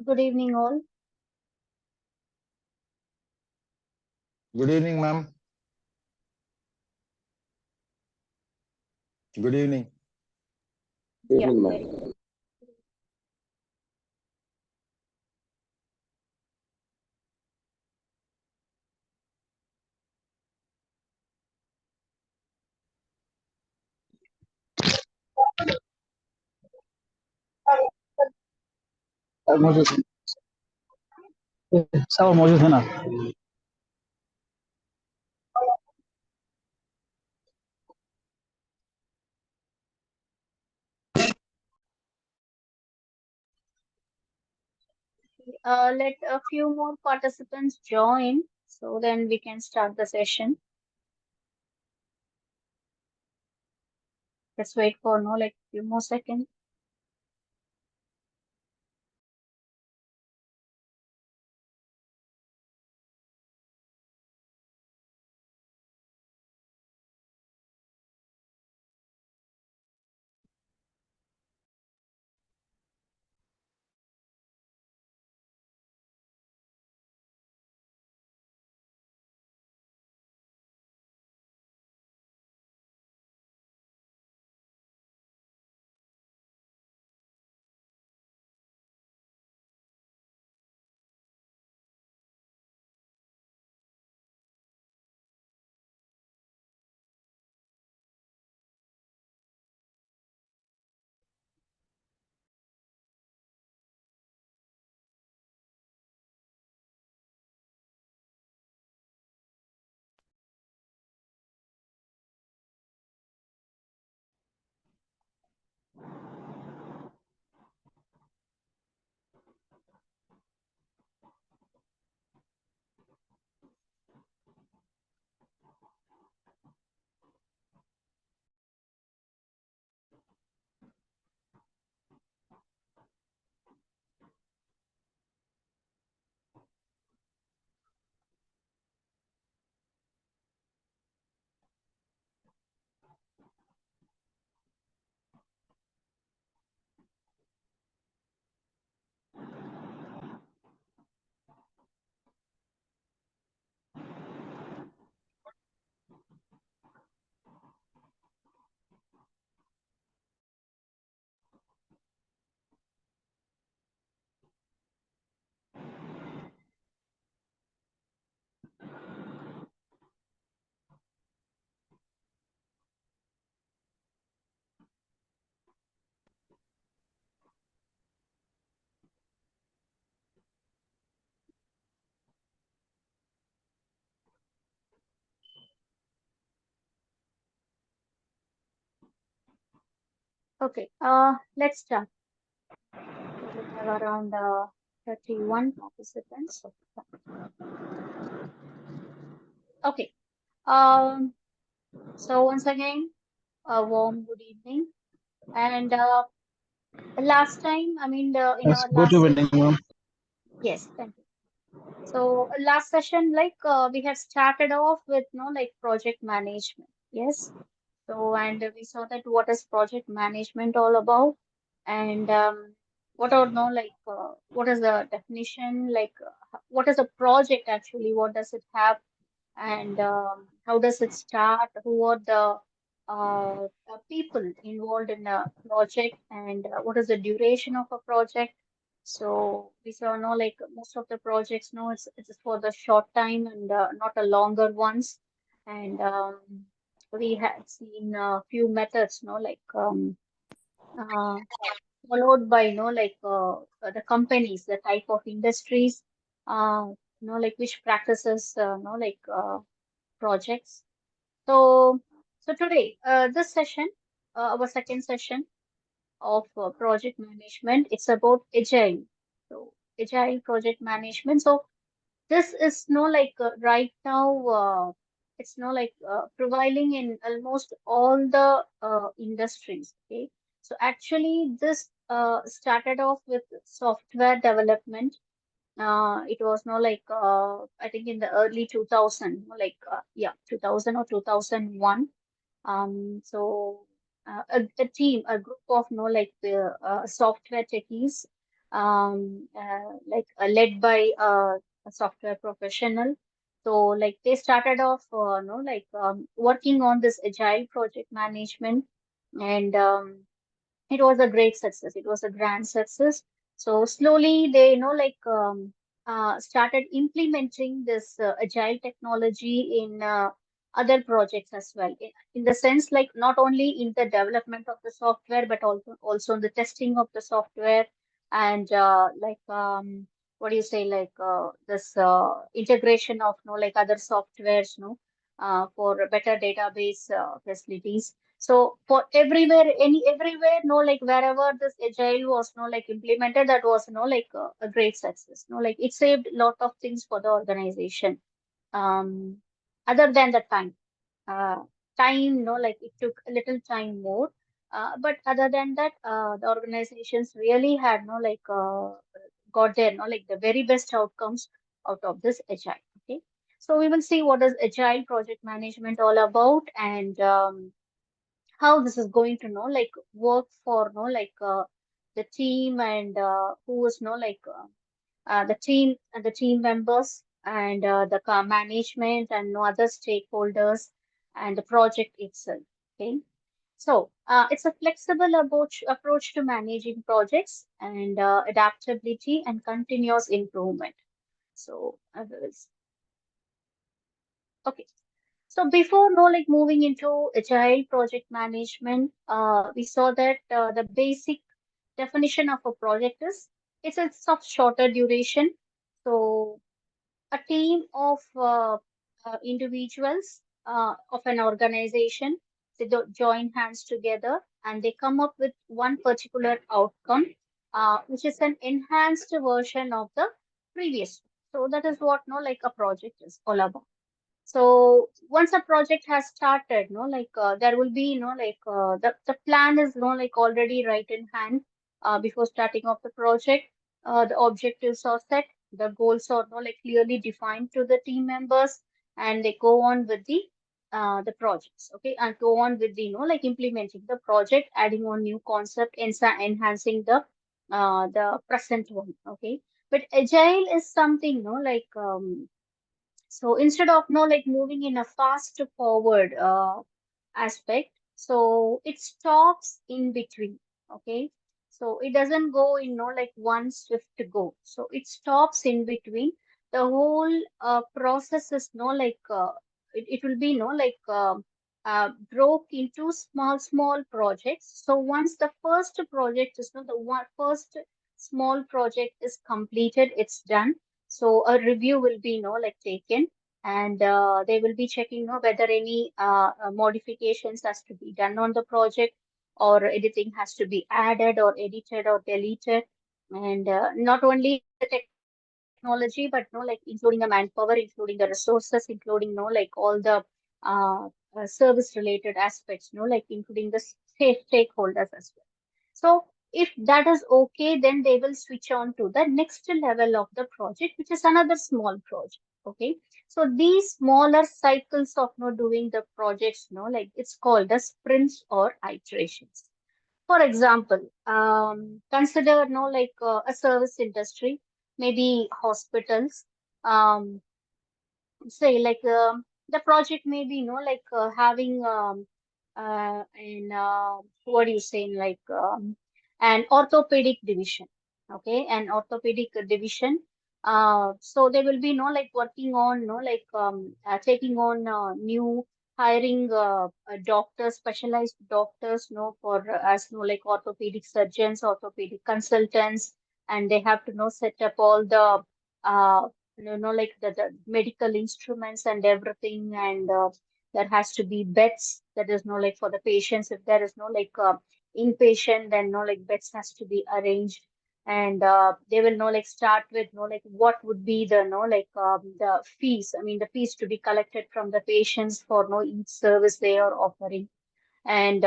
Good evening, all. Good evening, ma'am. Good evening. Yeah, very good. मौजूद सब मौजूद है ना Let a few more participants join, so then we can start the session. Let's wait for like few more seconds. Okay, let's start. We have around 31 participants. Okay. Um. So once again, a warm good evening. And last time, in our good last evening session, ma'am yes, thank you. So last session, we have started off with project management. Yes. So and we saw that what is project management all about, and what are no what is the definition what is a project actually? What does it have? And how does it start? Who are the people involved in a project, and what is the duration of a project? So we saw no most of the projects no it's for the short time and not a longer ones, and we had seen a few methods no uh, followed by the companies, the type of industries, which practices projects. So, so today, this session, our second session of project management, it's about agile. So, agile project management. So, this is right now, it's prevailing in almost all the industries. Okay, so actually, this started off with software development. It was no I think in the early 2000, 2000 or 2001. So a team, a group of no like the software techies led by a software professional. So like they started off, working on this agile project management, and it was a great success. It was a grand success. So slowly they, started implementing this agile technology in other projects as well. In the sense, like not only in the development of the software, but also in the testing of the software, and what do you say, this integration of like other softwares, for better database facilities. So for everywhere, like wherever this agile was, like implemented, that was, a great success. Like it saved a lot of things for the organization. Um, Other than the uh, time, like it took a little time more. But other than that, the organizations really had, got their, like the very best outcomes out of this agile. Okay. So we will see what is agile project management all about, and how this is going to work for the team, and who is the team members, and the management, and no other stakeholders, and the project itself. Okay. So it's a flexible approach to managing projects, and adaptability and continuous improvement. So okay. So before moving into agile project management, we saw that the basic definition of a project is it's of shorter duration. So a team of individuals of an organization, they join hands together and they come up with one particular outcome, which is an enhanced version of the previous. So that is what a project is all about. So once a project has started, there will be, the plan is, already right in hand before starting off the project. The objectives are set, the goals are, clearly defined to the team members, and they go on with the projects, okay, and go on with the, implementing the project, adding on new concept, enhancing the present one, okay. But agile is something, so instead of moving in a fast forward aspect, so it stops in between. Okay. So it doesn't go in one swift go. So it stops in between. The whole process is it will be broke into small projects. So once the first project is the one first small project is completed, it's done. So a review will be taken, and they will be checking whether any modifications has to be done on the project, or anything has to be added or edited or deleted. And not only the technology, but including the manpower, including the resources, including all the uh, service related aspects, including the stakeholders as well. So if that is okay, then they will switch on to the next level of the project, which is another small project. Okay. So these smaller cycles of doing the projects, it's called as sprints or iterations. For example, consider a service industry, maybe hospitals. Um, Say the project may be having in what do you say, an orthopedic division. Okay, an orthopedic division. So they will be working on taking on new hiring doctors, specialized doctors, for as orthopedic surgeons, orthopedic consultants, and they have to set up all the uh, the medical instruments and everything, and there has to be beds, that is for the patients. If there is inpatient, then beds has to be arranged. And they will start with what would be the the fees, I mean the fees to be collected from the patients for each service they are offering. And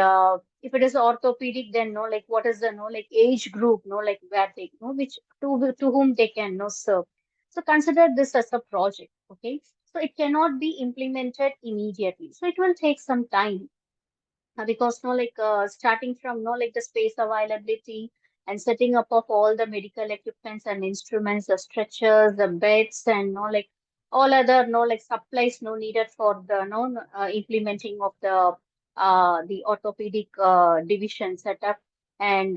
if it is orthopedic, then what is the age group, where they which to whom they can serve. So consider this as a project. Okay. So it cannot be implemented immediately. So it will take some time, because starting from the space availability, and setting up of all the medical equipments and instruments, the stretchers, the beds, and like all other like supplies needed for the implementing of the orthopedic division setup, and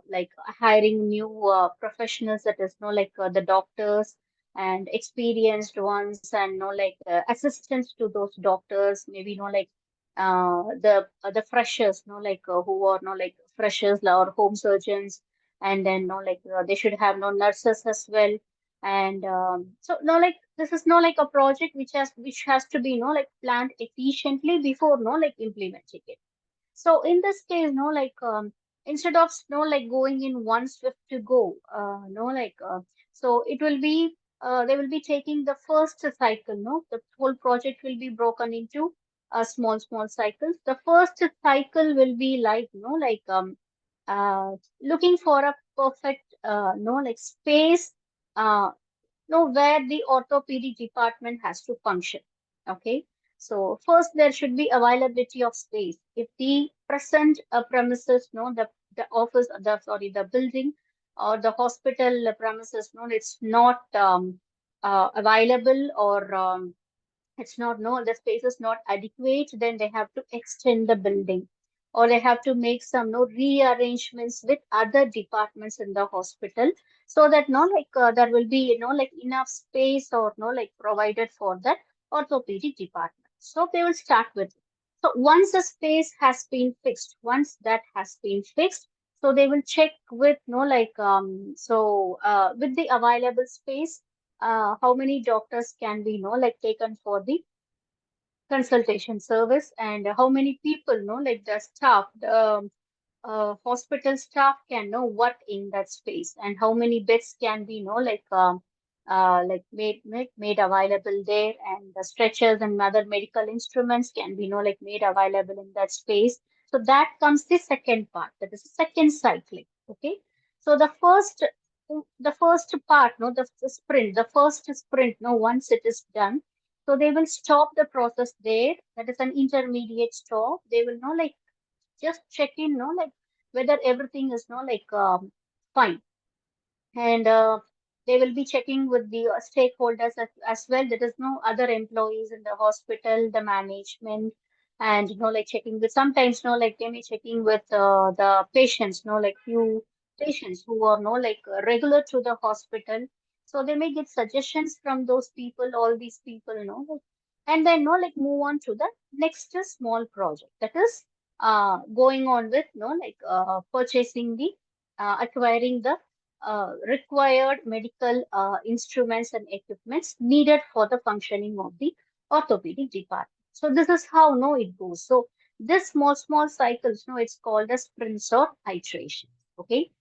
like hiring new professionals, that is like the doctors and experienced ones, and like assistants to those doctors, maybe like the freshers, like who are like freshers or home surgeons, and then like they should have no nurses as well. And so like this is like a project which has to be like planned efficiently before like implementing it. So in this case, like instead of like going in one swift to go, like so it will be they will be taking the first cycle. The whole project will be broken into small cycles. The first cycle will be like like looking for a perfect like space. Where the orthopedic department has to function. Okay. So first there should be availability of space. If the present premises, the office, the building or the hospital premises, it's not available, or it's not the space is not adequate, then they have to extend the building, or they have to make some rearrangements with other departments in the hospital, so that like there will be like enough space, or like provided for that orthopedic department. So they will start with it. So once the space has been fixed, once that has been fixed, so they will check with like with the available space, how many doctors can be like taken for the consultation service, and how many people like the staff, the hospital staff can work in that space, and how many beds can be like made available there, and the stretchers and other medical instruments can be like made available in that space. So that comes the second part, that is the second cycling. Okay. So the first part, the sprint, the first sprint, once it is done, so they will stop the process there. That is an intermediate stop. They will like just check in, like whether everything is like fine, and they will be checking with the stakeholders as well. There is no other employees in the hospital, the management, and like checking with, sometimes like they may checking with the patients, like few patients who are like regular to the hospital. So they may get suggestions from those people, all these people, and then like move on to the next small project, that is going on with like purchasing the acquiring the required medical instruments and equipments needed for the functioning of the orthopedic department. So this is how it goes. So this small cycles, it's called as sprints or iterations. Okay.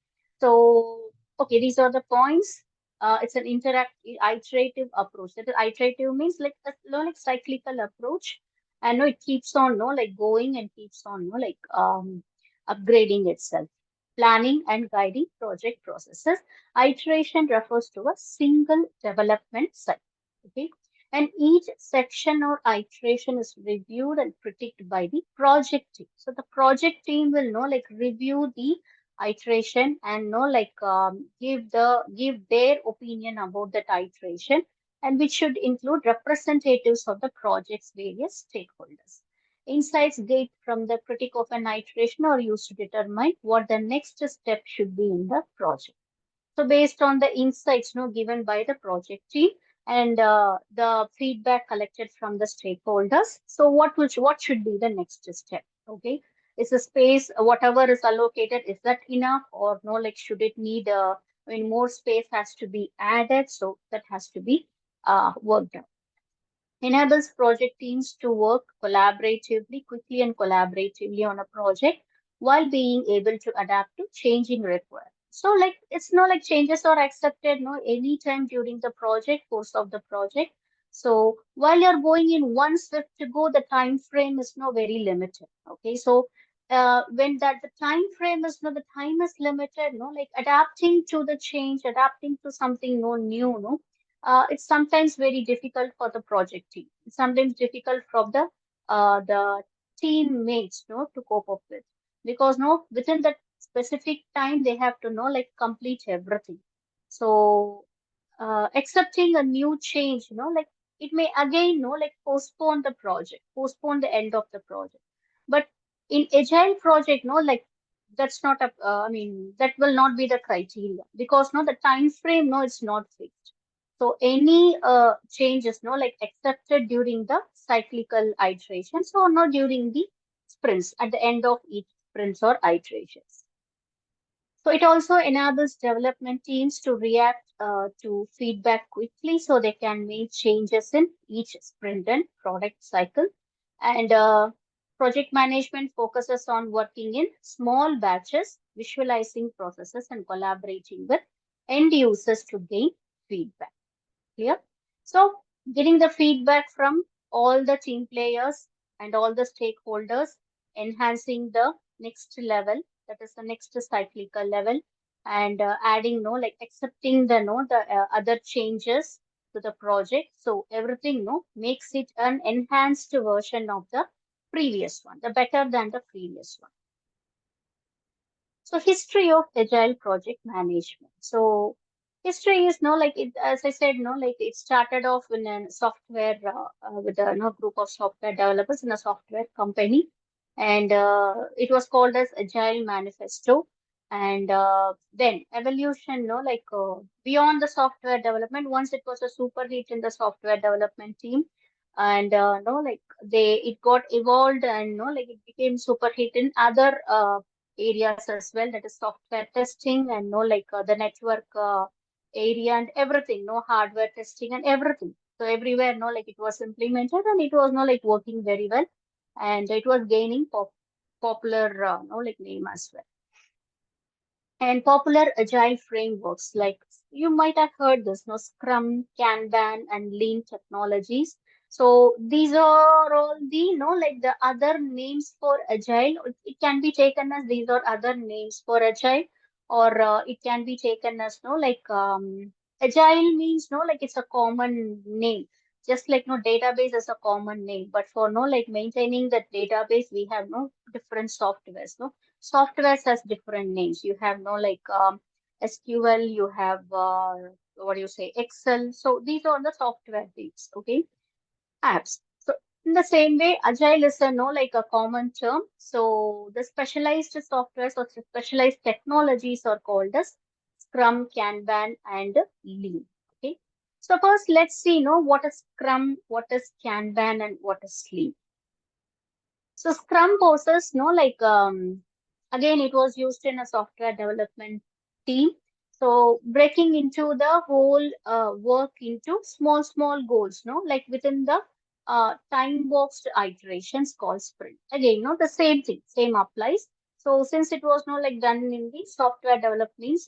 So okay, these are the points. It's an iterative approach. That is, iterative means like a like cyclical approach, and it keeps on like going, and keeps on like upgrading itself. Planning and guiding project processes. Iteration refers to a single development cycle. Okay. And each section or iteration is reviewed and critiqued by the project team. So the project team will like review the iteration, and like give their opinion about that iteration, and which should include representatives of the project's various stakeholders. Insights gained from the critique of an iteration are used to determine what the next step should be in the project. So based on the insights given by the project team, and the feedback collected from the stakeholders, so what should be the next step? Okay, is the space, whatever is allocated, is that enough, or like should it need more space has to be added? So that has to be worked out. Enables project teams to work quickly and collaboratively on a project, while being able to adapt to changing requirements. So like it's not like changes are accepted anytime during the project course of the project. So while you're going in one swift to go, the time frame is not very limited. Okay. So when that the time frame is the time is limited, like adapting to the change, adapting to something new, it's sometimes very difficult for the project team. It's sometimes difficult for the teammates, to cope up with, because within that specific time they have to know like complete everything. So accepting a new change, like it may again, like postpone the project, postpone the end of the project. But in agile project, like that's not a, I mean, that will not be the criteria because no, the time frame, no, it's not fixed. So any changes, like accepted during the cyclical iterations or not during the sprints at the end of each sprints or iterations. So it also enables development teams to react to feedback quickly so they can make changes in each sprint and product cycle. And project management focuses on working in small batches, visualizing processes and collaborating with end users to gain feedback. Clear? So getting the feedback from all the team players and all the stakeholders, enhancing the next level, that is the next cyclical level, and adding no like accepting the no the other changes to the project. So everything no makes it an enhanced version of the previous one, the better than the previous one. So history of agile project management. So history is no like it, as I said, no like it started off in a software with a group of software developers in a software company, and it was called as Agile Manifesto. And then evolution, like beyond the software development, once it was a super hit in the software development team, and no like they it got evolved and no like it became super hit in other areas as well, that is software testing and no like the network area and everything, no hardware testing and everything. So everywhere, no like it was implemented and it was no like working very well, and it was gaining popular no like name as well. And popular agile frameworks like you might have heard this, no Scrum, Kanban, and Lean technologies. So these are all the like the other names for agile. It can be taken as these are other names for agile, or it can be taken as like agile means like it's a common name. Just like no database is a common name, but for no like maintaining that database, we have no different softwares. No softwares has different names. You have no like SQL, you have what do you say, Excel. So these are the software names, okay, apps. So in the same way, agile is a no like a common term. So the specialized softwares or specialized technologies are called as Scrum, Kanban, and Lean. Okay. So first, let's see, what is Scrum, what is Kanban, and what is Lean. So Scrum poses, like again, it was used in a software development team. So breaking into the whole work into small goals, like within the time boxed iterations called sprint. Again, the same thing, same applies. So since it was no like done in the software development,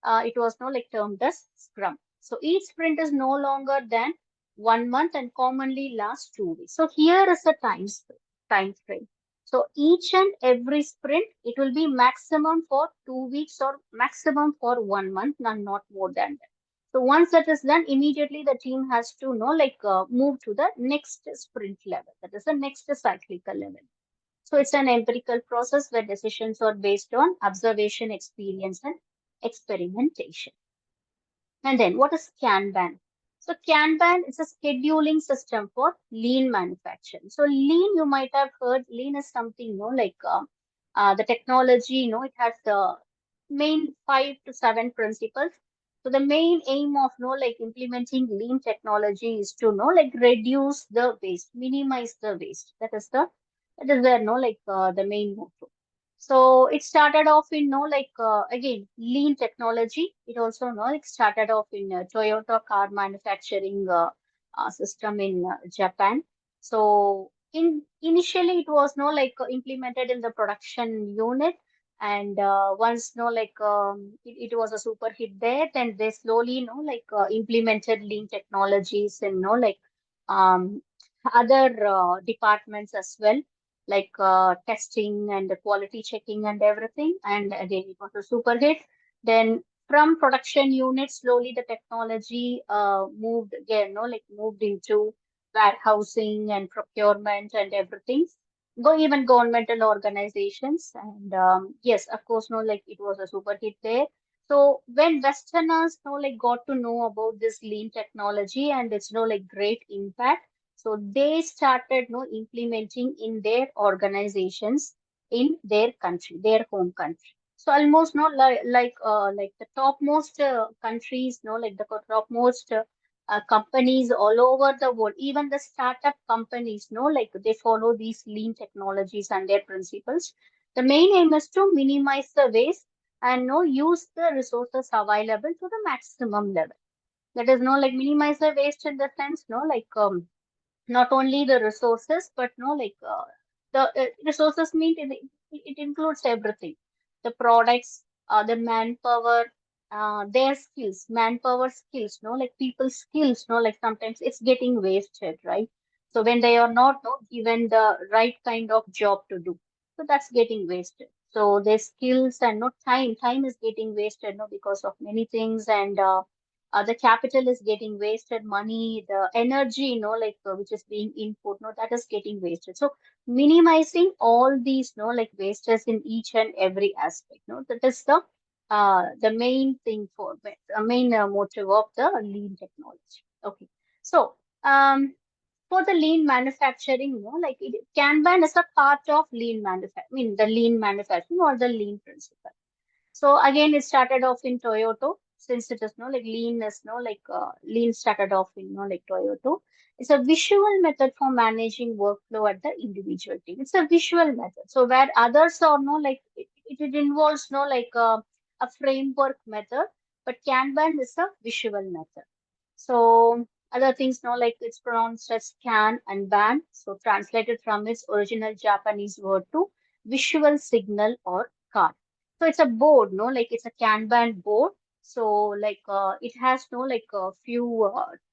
it was no like termed as Scrum. So each sprint is no longer than 1 month and commonly lasts 2 weeks. So here is the time frame. So each and every sprint, it will be maximum for 2 weeks or maximum for 1 month, not more than that. So once that is done, immediately the team has to like move to the next sprint level. That is the next cyclical level. So it's an empirical process where decisions are based on observation, experience, and experimentation. And then what is Kanban? So Kanban is a scheduling system for lean manufacturing. So lean, you might have heard, lean is something, like the technology, it has the main 5 to 7 principles. So the main aim of, like implementing lean technology is to, like reduce the waste, minimize the waste. That is the, like the main motto. So it started off in like again lean technology. It also like started off in Toyota car manufacturing system in Japan. So in initially it was like implemented in the production unit, and once like it was a super hit there, then they slowly like implemented lean technologies in like um, other departments as well, like testing and the quality checking and everything. And again, it was a super hit. Then from production unit, slowly the technology moved again, like moved into warehousing and procurement and everything. go even governmental organizations. And yes, of course, no, like it was a super hit there. So when Westerners, no, like got to know about this lean technology and it's no like great impact, so they started no implementing in their organizations in their country, their home country. So almost no like the topmost countries, no, like the topmost companies all over the world, even the startup companies, no, like they follow these lean technologies and their principles. The main aim is to minimize the waste and no use the resources available to the maximum level. That is no like minimize the waste in the sense, no, like not only the resources, but no, like the resources mean it includes everything, the products, the manpower, their skills, manpower skills, no, like people skills, no, like sometimes it's getting wasted, right? So when they are not no, given the right kind of job to do, so that's getting wasted. So their skills and no time is getting wasted, no, because of many things. And the capital is getting wasted, money, the energy, like which is being input, that is getting wasted. So minimizing all these, like wastes in each and every aspect, that is the main thing for main motive of the lean technology. Okay, so for the lean manufacturing, like Kanban is a part of lean manufacturing, I mean the lean manufacturing or the lean principle. So again, it started off in Toyota, since it is no like lean is no like lean started off in no like Toyota. It's a visual method for managing workflow at the individual team. It's a visual method. So where others are no like it involves no like a framework method, but Kanban is a visual method. So other things, like it's pronounced as can and ban. So translated from its original Japanese word to visual signal or card. So it's a board, like it's a Kanban board. So like it has no like a few,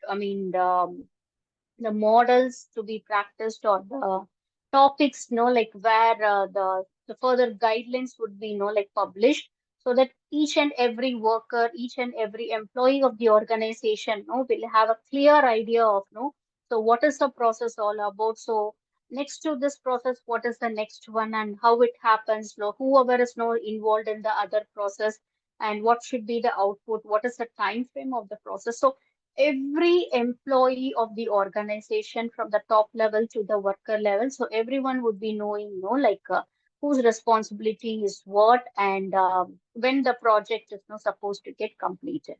I mean, the models to be practiced or the topics, like where the further guidelines would be, like published, so that each and every worker, each and every employee of the organization, will have a clear idea of, so what is the process all about? So next to this process, what is the next one and how it happens? Whoever is no involved in the other process and what should be the output? What is the time frame of the process? So every employee of the organization from the top level to the worker level, so everyone would be knowing, like whose responsibility is what and when the project is supposed to get completed.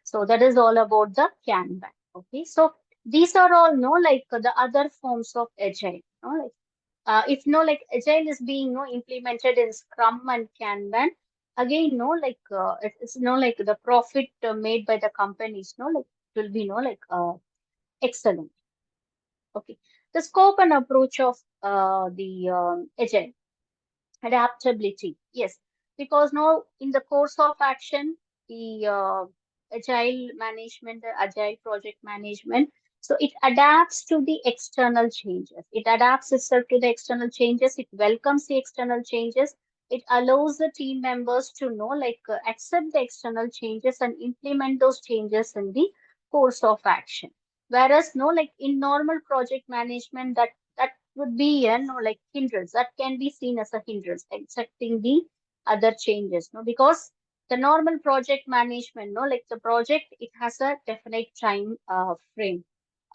So that is all about the Kanban. Okay, so these are all like the other forms of agile. Like if like agile is being implemented in Scrum and Kanban, again like it's like the profit made by the companies like will be like excellent. Okay, the scope and approach of the agile. Adaptability, yes, because now in the course of action, the agile management, the agile project management, so it adapts to the external changes. It adapts itself to the external changes. It welcomes the external changes. It allows the team members to know, like, accept the external changes and implement those changes in the course of action. Whereas, no, like in normal project management, that would be like hindrance that can be seen as a hindrance accepting the other changes, because the normal project management, like the project, it has a definite time frame,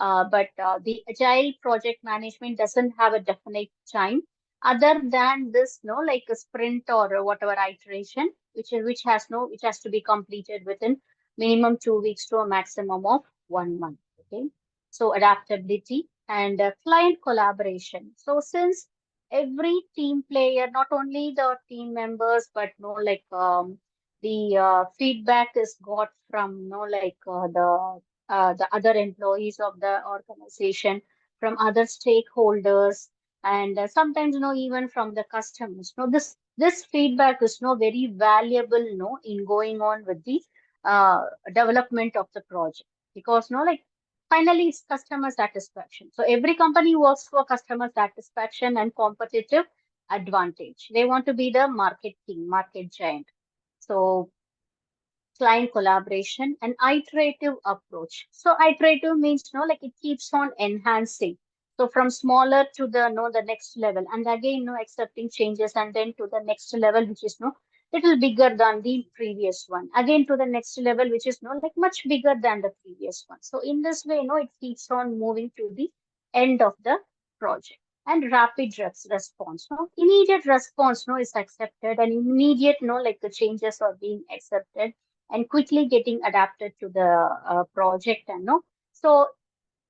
but the agile project management doesn't have a definite time other than this, like a sprint or whatever iteration, which has no which has to be completed within minimum 2 weeks to a maximum of 1 month. Okay, so adaptability and client collaboration. So since every team player, not only the team members, but like the feedback is got from like the other employees of the organization, from other stakeholders, and sometimes even from the customers. This feedback is very valuable in going on with the uh, development of the project, because like finally, it's customer satisfaction. So every company works for customer satisfaction and competitive advantage. They want to be the market king, market giant. So client collaboration and iterative approach. So iterative means like it keeps on enhancing. So from smaller to the next level, and again accepting changes, and then to the next level, which is little bigger than the previous one. Again to the next level, which is like much bigger than the previous one. So in this way, it keeps on moving to the end of the project. And rapid response. Immediate response is accepted, and immediate like the changes are being accepted and quickly getting adapted to the project, and so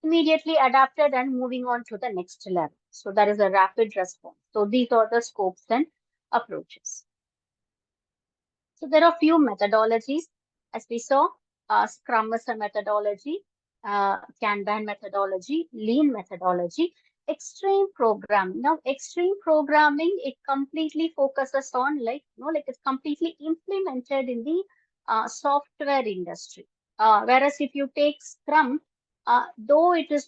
immediately adapted and moving on to the next level. So that is a rapid response. So these are the scopes and approaches. So there are few methodologies, as we saw. Scrum is a methodology, Kanban methodology, Lean methodology, extreme programming. Now, extreme programming, it completely focuses on like it's completely implemented in the software industry. Whereas if you take Scrum, though it is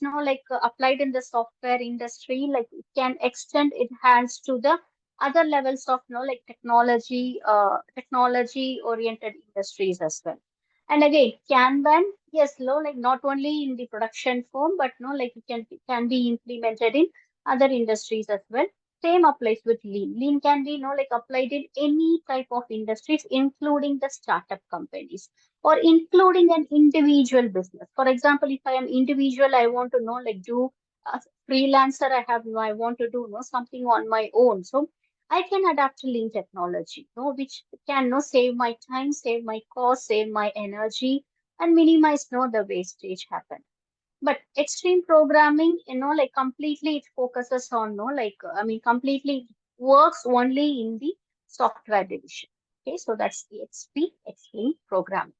applied in the software industry, like it can extend its hands to the other levels of like technology oriented industries as well. And again, Kanban, yes, like not only in the production form, but like it can be implemented in other industries as well. Same applies with Lean. Lean can be like applied in any type of industries, including the startup companies or including an individual business. For example, if I am individual, I want to like do a freelancer, I want to do something on my own. So I can adapt to lean technology, which can save my time, save my cost, save my energy, and minimize the wastage happen. But extreme programming, like completely it focuses on completely works only in the software division. Okay, so that's the extreme programming.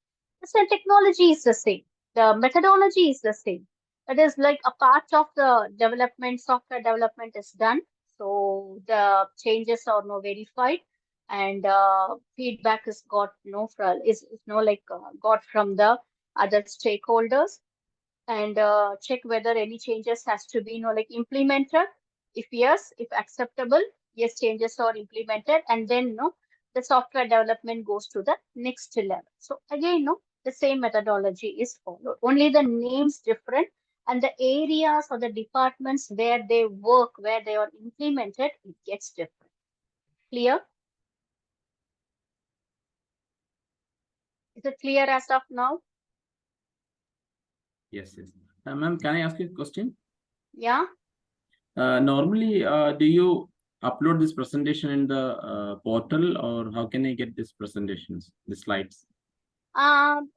So technology is the same. The methodology is the same. It is like a part of the development, software development is done. So the changes are verified, and feedback is got from is got from the other stakeholders, and check whether any changes has to be implemented. If yes, if acceptable, yes, changes are implemented, and then the software development goes to the next level. So again, the same methodology is followed, only the names different, and the areas or the departments where they work, where they are implemented, it gets different. Clear? Is it clear as of now? Yes. Ma'am, can I ask you a question? Yeah. Normally, do you upload this presentation in the portal, or how can I get these presentations, the slides?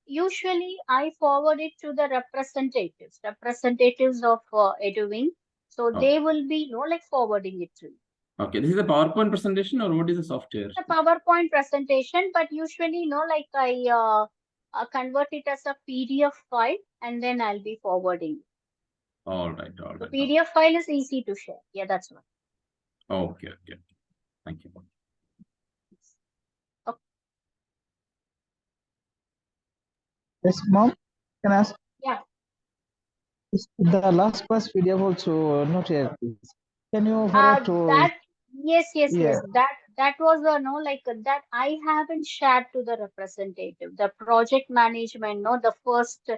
Usually I forward it to the representatives of Eduwing. So Oh. they will be, like forwarding it to you. Okay, this is a PowerPoint presentation, or what is the software? The PowerPoint presentation, but usually, like I convert it as a PDF file, and then I'll be forwarding. All right. The PDF file is easy to share. Yeah, that's right. Okay. Thank you. Okay. Yes, mom. Can I ask? Yeah. The last class video also not yet. Can you forward to? That yes. Yeah. That was that I haven't shared to the representative. The project management, the first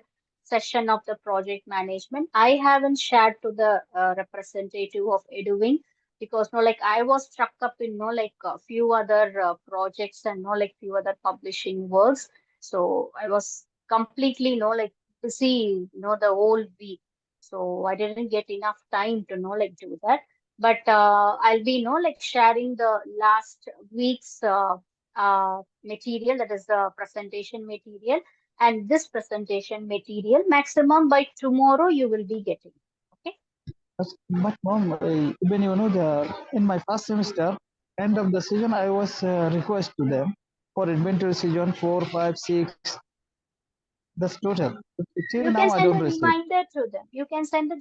session of the project management, I haven't shared to the representative of Eduwing, because like I was struck up in like a few other projects, and like few other publishing works. So I was completely like busy the whole week. So I didn't get enough time to like do that. But I'll be like sharing the last week's material, that is the presentation material, and this presentation material maximum by tomorrow you will be getting. Okay. But mom, when in my first semester, end of the season, I was request to them for inventory season 4, 5, 6. That's total. Till You now, can I send don't a receive. reminder to them. You can send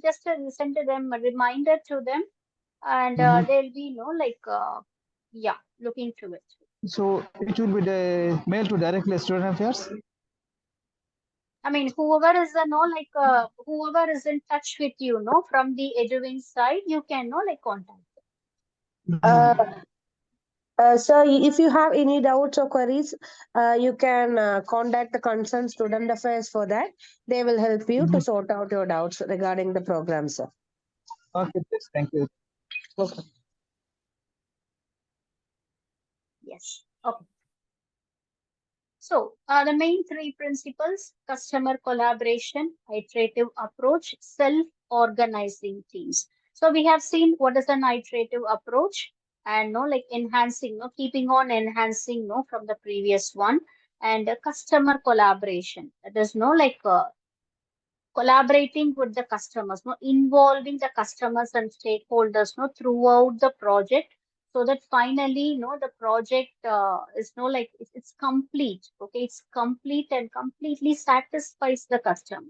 send to them a reminder to them, and they'll be looking to it. So it will be the mail to directly student affairs. I mean, whoever is whoever is in touch with you, from the Eduwing side, you can contact them. So if you have any doubts or queries, you can contact the concerned student affairs for that. They will help you to sort out your doubts regarding the program, sir. Okay, please. Thank you. Okay. Yes. Okay. So, the main three principles: customer collaboration, iterative approach, self-organizing teams. So, we have seen what is an iterative approach and no, like enhancing, no, keeping on enhancing, no, from the previous one, and customer collaboration. That is no, like collaborating with the customers, no, involving the customers and stakeholders, no, throughout the project, so that finally, no, the project is no like it's complete. Okay, it's complete and completely satisfies the customer.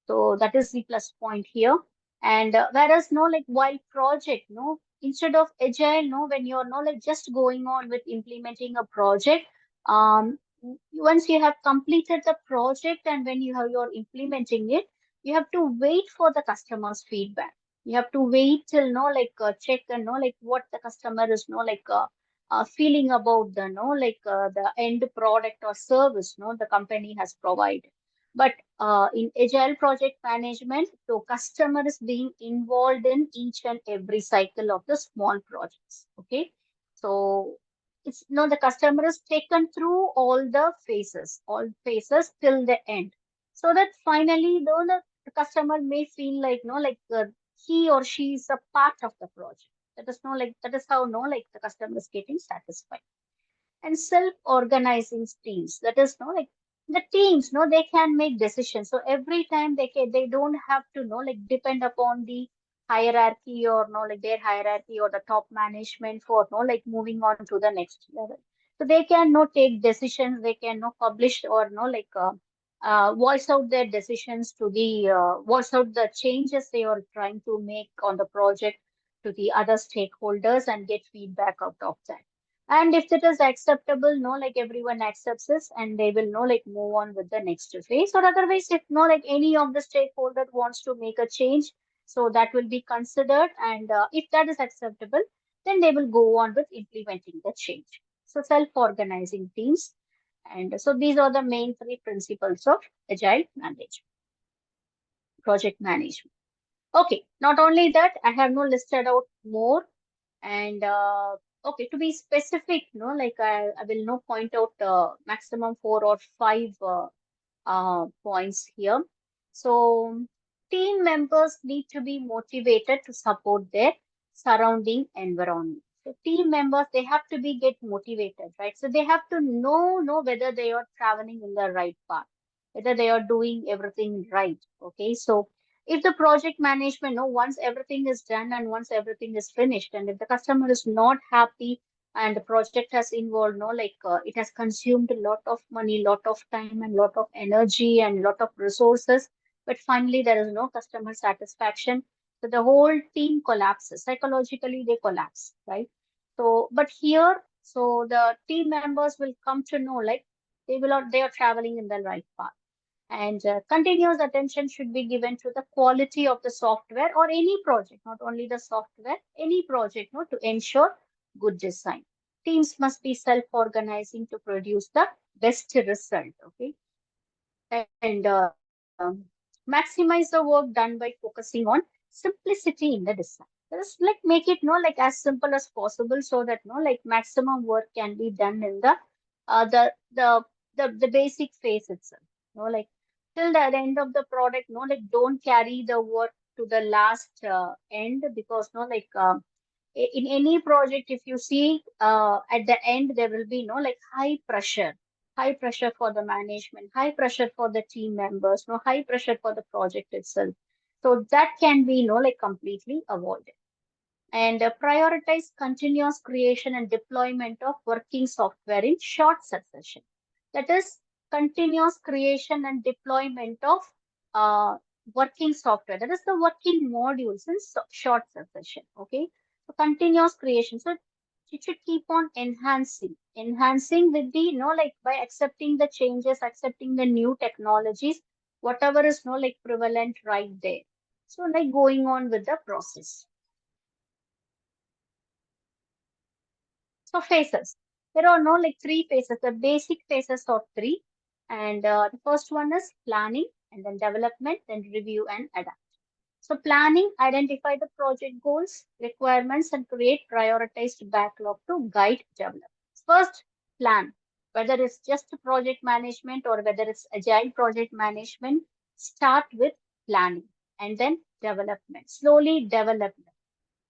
So that is the plus point here. And whereas no, like while project, no, instead of agile, no, when you're no like just going on with implementing a project, once you have completed the project and when you're implementing it, you have to wait for the customer's feedback. You have to wait till no like check and know like what the customer is no like feeling about the no like the end product or service no the company has provided. But in agile project management, the customer is being involved in each and every cycle of the small projects. Okay, so it's no the customer is taken through all phases till the end, so that finally though the customer may feel like no like he or she is a part of the project. That is no like that is how no like the customer is getting satisfied. And self-organizing teams, that is no like the teams no they can make decisions, so every time they don't have to know like depend upon the hierarchy or no like their hierarchy or the top management for no like moving on to the next level. So they can no take decisions, they can no publish or no like voice out their decisions to the voice out the changes they are trying to make on the project to the other stakeholders and get feedback out of that. And if it is acceptable, no, like everyone accepts this and they will no like move on with the next phase. Or otherwise, if no like any of the stakeholder wants to make a change, so that will be considered. And if that is acceptable, then they will go on with implementing the change. So self-organizing teams. And so these are the main three principles of agile management, project management. Okay, not only that, I have no listed out more. And okay, to be specific, no, like I will no point out maximum 4 or 5 points here. So team members need to be motivated to support their surrounding environment. So team members, they have to be get motivated, right? So they have to know whether they are traveling in the right path, whether they are doing everything right. Okay, so if the project management, no, once everything is done and once everything is finished, and if the customer is not happy and the project has involved no like it has consumed a lot of money, lot of time and lot of energy and lot of resources, but finally there is no customer satisfaction, so the whole team collapses, psychologically they collapse, right? So but here, so the team members will come to know like they are traveling in the right path. And continuous attention should be given to the quality of the software or any project, not only the software, any project, no, to ensure good design. Teams must be self-organizing to produce the best result. Okay, and maximize the work done by focusing on simplicity in the design. Just like make it no like as simple as possible, so that no like maximum work can be done in the uh, the the the basic phase itself. No like till the end of the product, no like don't carry the work to the last end, because no like in any project if you see at the end there will be no like high pressure for the management, high pressure for the team members, no high pressure for the project itself. So that can be no like completely avoided. And prioritize continuous creation and deployment of working software in short succession. That is continuous creation and deployment of uh, working software. That is the working modules in short succession. Okay. So continuous creation. So it should keep on enhancing with the, like by accepting the changes, accepting the new technologies, whatever is, like prevalent right there. So like going on with the process. So phases. There are no like 3 phases. The basic phases are 3. And the first one is planning, and then development, then review and adapt. So planning, identify the project goals, requirements, and create prioritized backlog to guide development. First, plan. Whether it's just project management or whether it's agile project management, start with planning and then development. Slowly develop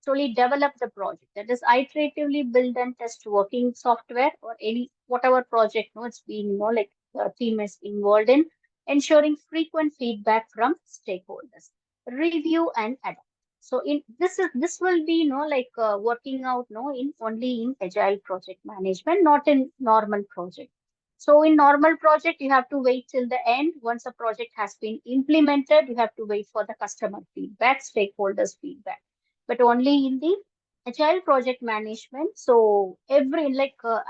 the project. That is iteratively build and test working software or any whatever project it's being like the team is involved in, ensuring frequent feedback from stakeholders. Review and adapt. So in this will be like working out in only in agile project management, not in normal project. So in normal project, you have to wait till the end. Once a project has been implemented, you have to wait for the customer feedback, stakeholders feedback, but only in the agile project management. So every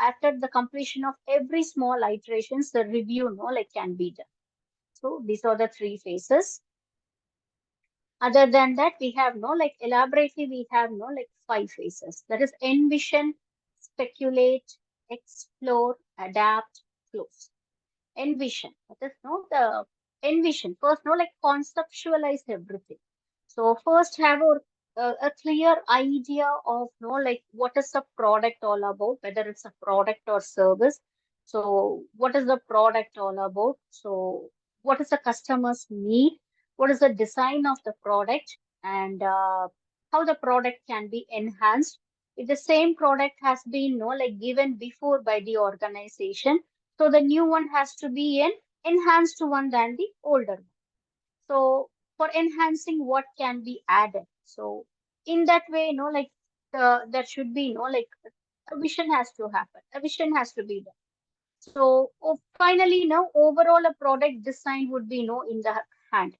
after the completion of every small iterations, the review can be done. So these are the three phases. Other than that, we have elaborately, we have five phases. That is envision, speculate, explore, adapt, close. Envision. That is the envision. First, conceptualize everything. So first have a clear idea of what is the product all about, whether it's a product or service. So what is the product all about? So what is the customer's need? What is the design of the product, and how the product can be enhanced? If the same product has been given before by the organization, so the new one has to be an enhanced one than the older one. So for enhancing, what can be added? So in that way, there should be, a vision has to happen. A vision has to be there. So finally, overall a product design would be, in the hand.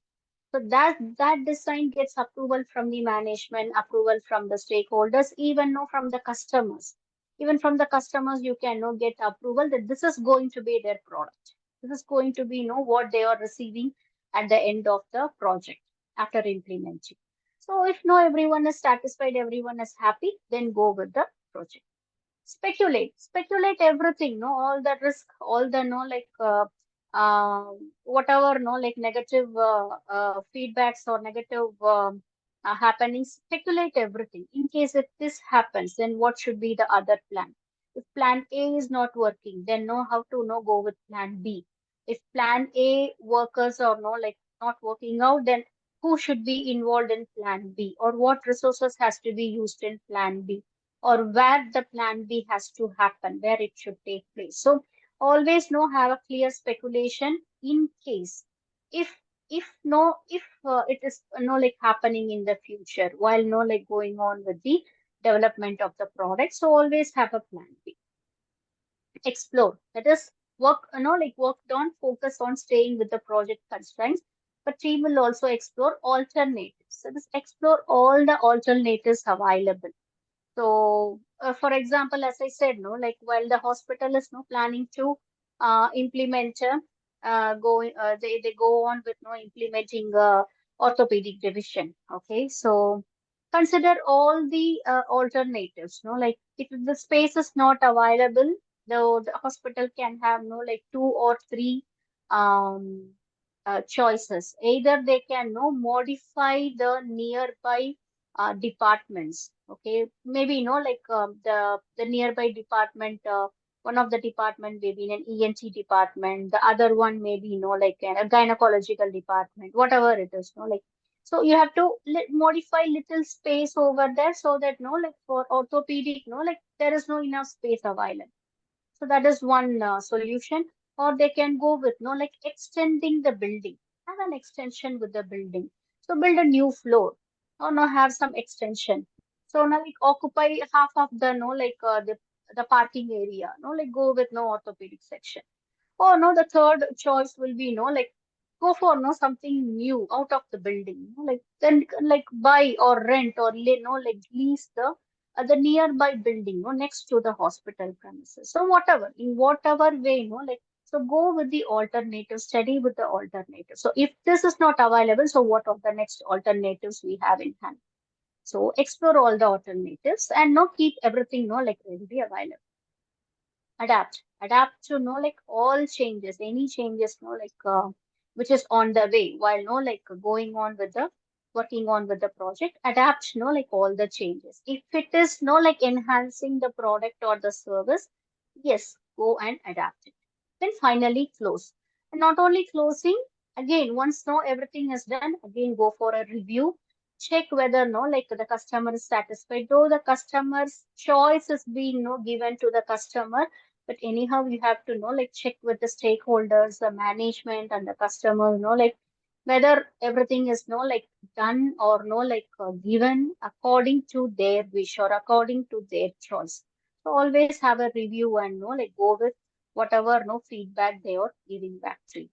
So that design gets approval from the management, approval from the stakeholders, even from the customers. Even from the customers, you can get approval that this is going to be their product. This is going to be what they are receiving at the end of the project after implementing. So if everyone is satisfied, everyone is happy, then go with the project. Speculate everything, all the risk, all the uh, whatever negative feedbacks or negative happenings. Speculate everything. In case if this happens, then what should be the other plan? If plan A is not working, then know how to go with plan B. If plan A workers are not working out, then who should be involved in plan B, or what resources has to be used in plan B, or where the plan B has to happen, where it should take place. So always have a clear speculation in case if it is happening in the future while going on with the development of the product. So always have a plan B. Explore. That is work, work, don't focus on staying with the project constraints, but team will also explore alternatives. So this explore all the alternatives available. So, for example, as I said, while the hospital is planning to implement, they go on with implementing orthopedic division. Okay, so consider all the alternatives. If the space is not available, the hospital can have two or three um, choices. Either they can modify the nearby departments. Okay, maybe the nearby department, one of the department maybe in an ENT department, the other one maybe like in a gynecological department, whatever it is. So you have to modify little space over there so that for orthopedic there is no enough space available. So that is one solution. Or they can go with extending the building, have an extension with the building. So build a new floor, or have some extension. So now occupy half of the the parking area. Go with no orthopedic section. Or the third choice will be go for something new out of the building. Then buy or rent or lease the nearby building next to the hospital premises. So whatever, in whatever way so go with the alternative, study with the alternative. So if this is not available, so what are the next alternatives we have in hand? So explore all the alternatives and keep everything readily available. Adapt to all changes, any changes which is on the way while going on with the working on with the project, adapt, like all the changes. If it is, like enhancing the product or the service, yes, go and adapt it. Then finally close. And not only closing, again, once everything is done, again go for a review, check whether like the customer is satisfied, though the customer's choice is being given to the customer, but anyhow you have to like check with the stakeholders, the management and the customer, like whether everything is like done or like given according to their wish or according to their choice. So always have a review and like go with whatever feedback they are giving back to you.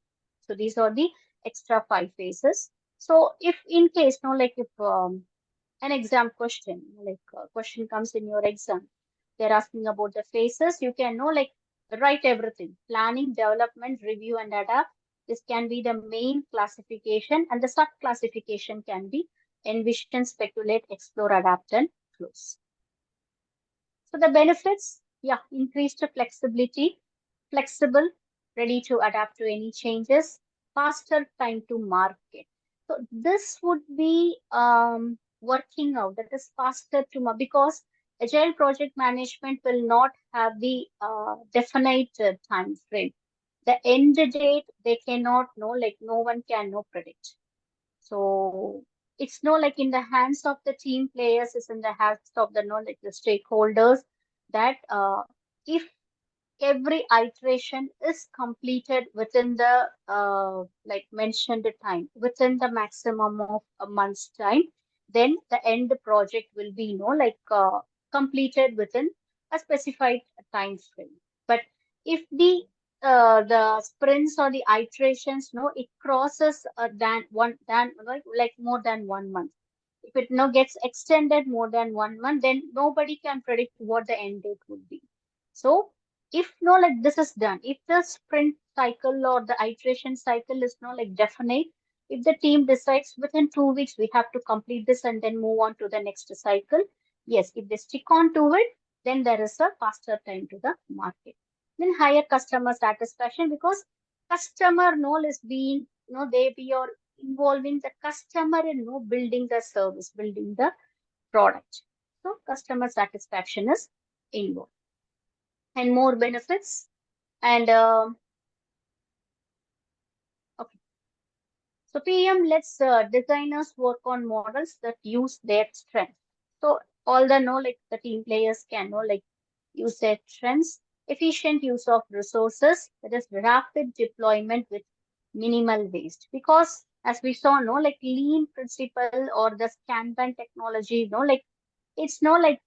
So these are the extra 5 phases. So if in case like if an exam question, like a question comes in your exam, they're asking about the phases, you can like write everything: planning, development, review, and adapt. This can be the main classification, and the sub classification can be envision, speculate, explore, adapt, and close. So the benefits, yeah, increased flexibility, flexible, ready to adapt to any changes, faster time to market. So this would be working out, that is faster to because agile project management will not have the definite time frame. The end date they cannot know, like no one can know predict. So it's no like in the hands of the team players, it's in the hands of the like the stakeholders, that if every iteration is completed within the like mentioned time, within the maximum of a month's time, then the end project will be like completed within a specified time frame. But if the sprints or the iterations it crosses than like more than 1 month, if it gets extended more than 1 month, then nobody can predict what the end date would be. So if like this is done, if the sprint cycle or the iteration cycle is like definite, if the team decides within 2 weeks we have to complete this and then move on to the next cycle, yes, if they stick on to it, then there is a faster time to the market. Then higher customer satisfaction, because customer is being they be or involving the customer in building the service, building the product. So customer satisfaction is involved, and more benefits. And okay, so PM lets designers work on models that use their strength. So all the like the team players can like use their strengths, efficient use of resources, that is rapid deployment with minimal waste. Because as we saw, like lean principle or the Kanban technology, like it's no like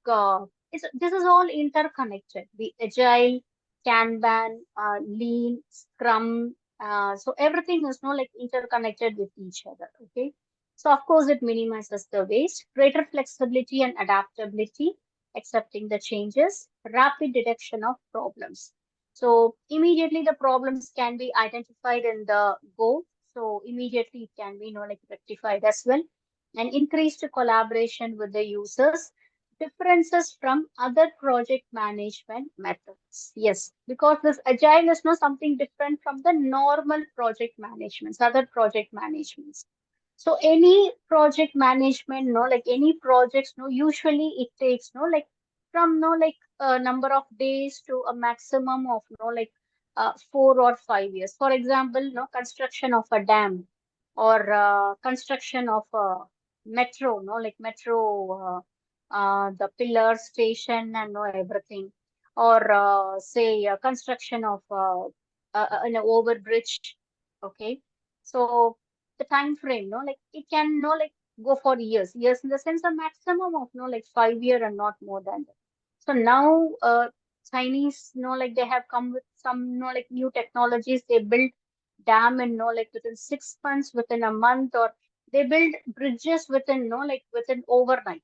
it's this is all interconnected. The agile, Kanban, lean, Scrum, so everything is no like interconnected with each other. Okay, so of course it minimizes the waste, greater flexibility and adaptability, accepting the changes, rapid detection of problems. So immediately the problems can be identified in the go. So immediately it can be like rectified as well, and increased collaboration with the users. Differences from other project management methods. Yes, because this agile is not something different from the normal project managements, other project managements. So any project management, like any projects, usually it takes like from like a number of days to a maximum of 4 or 5 years. For example, construction of a dam, or construction of a metro, like metro, the pillar station and everything, or say construction of an overbridge. Okay, so the time frame, like it can like go for years in the sense a maximum of like 5 year and not more than that. So now Chinese like they have come with some like new technologies. They build dam in like within 6 months, within a month, or they build bridges within like within overnight.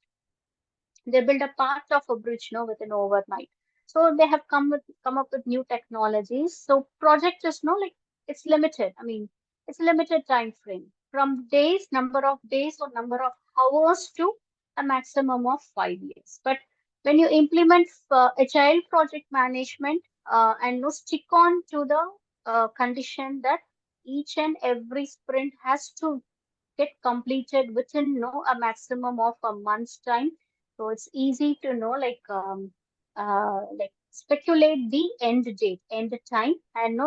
They build a part of a bridge within overnight. So they have come up with new technologies. So project is like it's limited. I mean, it's a limited time frame, from days, number of days or number of hours, to a maximum of 5 years. But when you implement agile project management and stick on to the condition that each and every sprint has to get completed within a maximum of a month's time. So it's easy to like speculate the end date, end time, and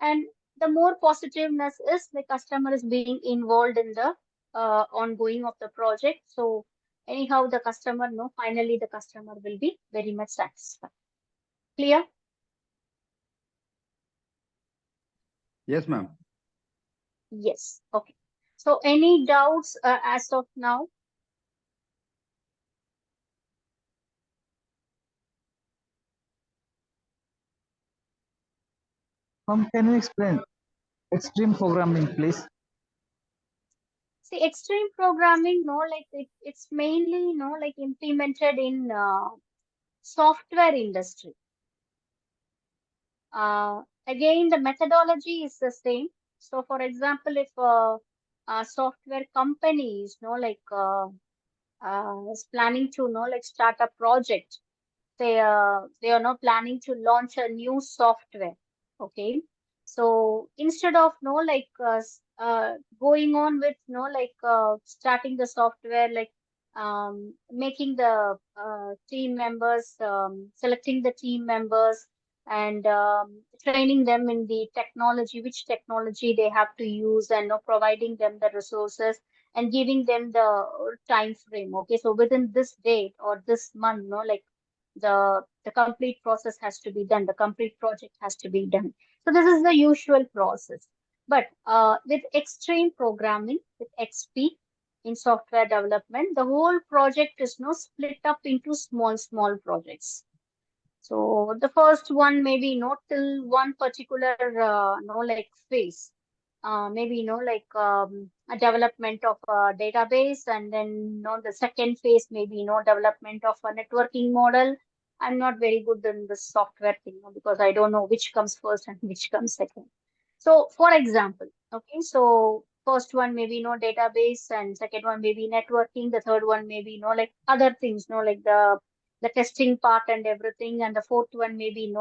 and the more positiveness is the customer is being involved in the ongoing of the project. So anyhow, the customer, finally the customer will be very much satisfied. Clear? Yes, ma'am. Yes. Okay. So any doubts as of now? Can you explain extreme programming, please? See, extreme programming, like it's mainly, like implemented in software industry. Again, the methodology is the same. So, for example, if a software company is, is planning to, like start a project, they are now planning to launch a new software. Okay, so instead of going on with starting the software, like making the team members, selecting the team members, and training them in the technology, which technology they have to use, and providing them the resources and giving them the time frame. Okay, so within this date or this month, like the complete process has to be done, the complete project has to be done. So this is the usual process. But with extreme programming, with XP in software development, the whole project is now split up into small projects. So the first one maybe not till one particular like phase. Maybe like a development of a database, and then the second phase maybe development of a networking model. I'm not very good in the software thing, because I don't know which comes first and which comes second. So for example, okay, so first one maybe database, and second one maybe networking, the third one maybe like other things, like the testing part and everything, and the fourth one maybe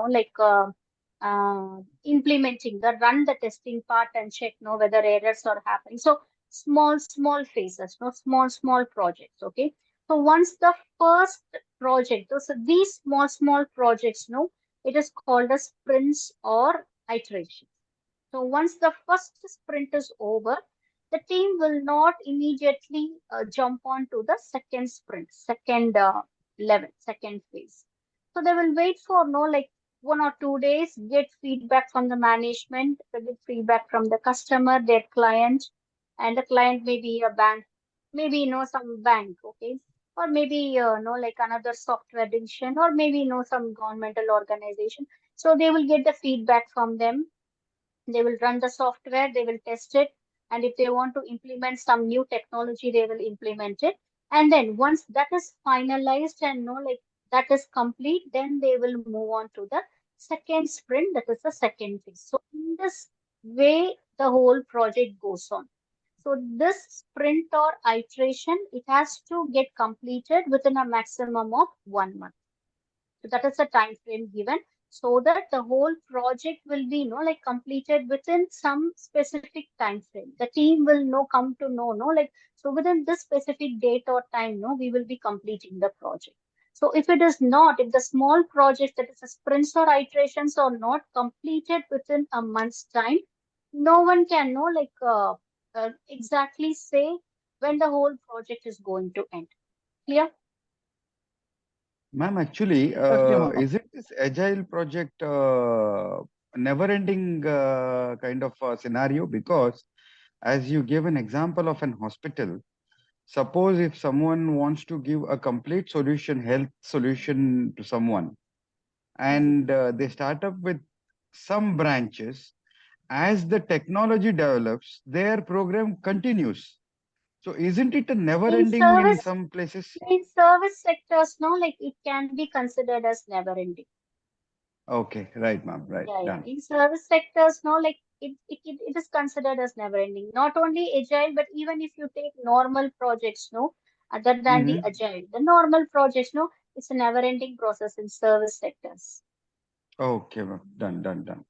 implementing the run the testing part and check whether errors are happening. So small phases, small projects. Okay, so once the first project, so these small projects, it is called as sprints or iterations. So once the first sprint is over, the team will not immediately jump on to the second sprint, second level, second phase. So they will wait for like 1 or 2 days, get feedback from the management, get feedback from the customer, their client, and the client may be a bank, maybe some bank, okay, or maybe like another software division, or maybe some governmental organization. So they will get the feedback from them, they will run the software, they will test it, and if they want to implement some new technology, they will implement it. And then once that is finalized and like that is complete, then they will move on to the second sprint, that is the second phase. So in this way, the whole project goes on. So this sprint or iteration, it has to get completed within a maximum of 1 month. So that is the time frame given, so that the whole project will be, like completed within some specific time frame. The team will come to know, like, so within this specific date or time, we will be completing the project. So if it is not, if the small project, that is a sprints or iterations, are not completed within a month's time, no one can know, like, exactly say when the whole project is going to end. Clear? Ma'am, actually, Okay, ma'am. is it this agile project never-ending kind of scenario? Because as you gave an example of an hospital, suppose if someone wants to give a complete solution, health solution to someone, and they start up with some branches, as the technology develops, their program continues. So isn't it a never In ending in service, some places? in service sectors, like it can be considered as never ending. Okay, right, ma'am, right, Yeah. done. In service sectors, like it is considered as never ending. Not only agile, but even if you take normal projects, other than the Mm-hmm. agile, the normal projects, it's a never ending process in service sectors. Okay, ma'am, done.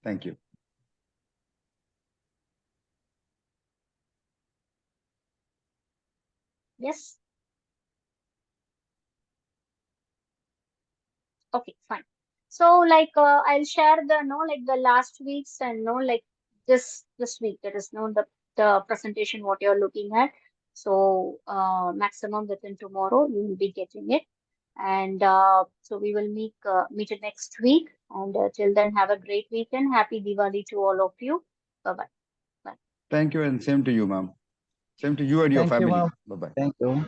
Thank you. Yes. Okay, fine. So like I'll share the like the last week's and like this week, that is the presentation what you're looking at. So maximum within tomorrow you will be getting it. And so we will meet it next week. And till then, have a great weekend. Happy Diwali to all of you. Bye bye. Bye. Thank you, and same to you, ma'am. Same to you and your Thank you, family. ma'am. Bye bye. Thank you.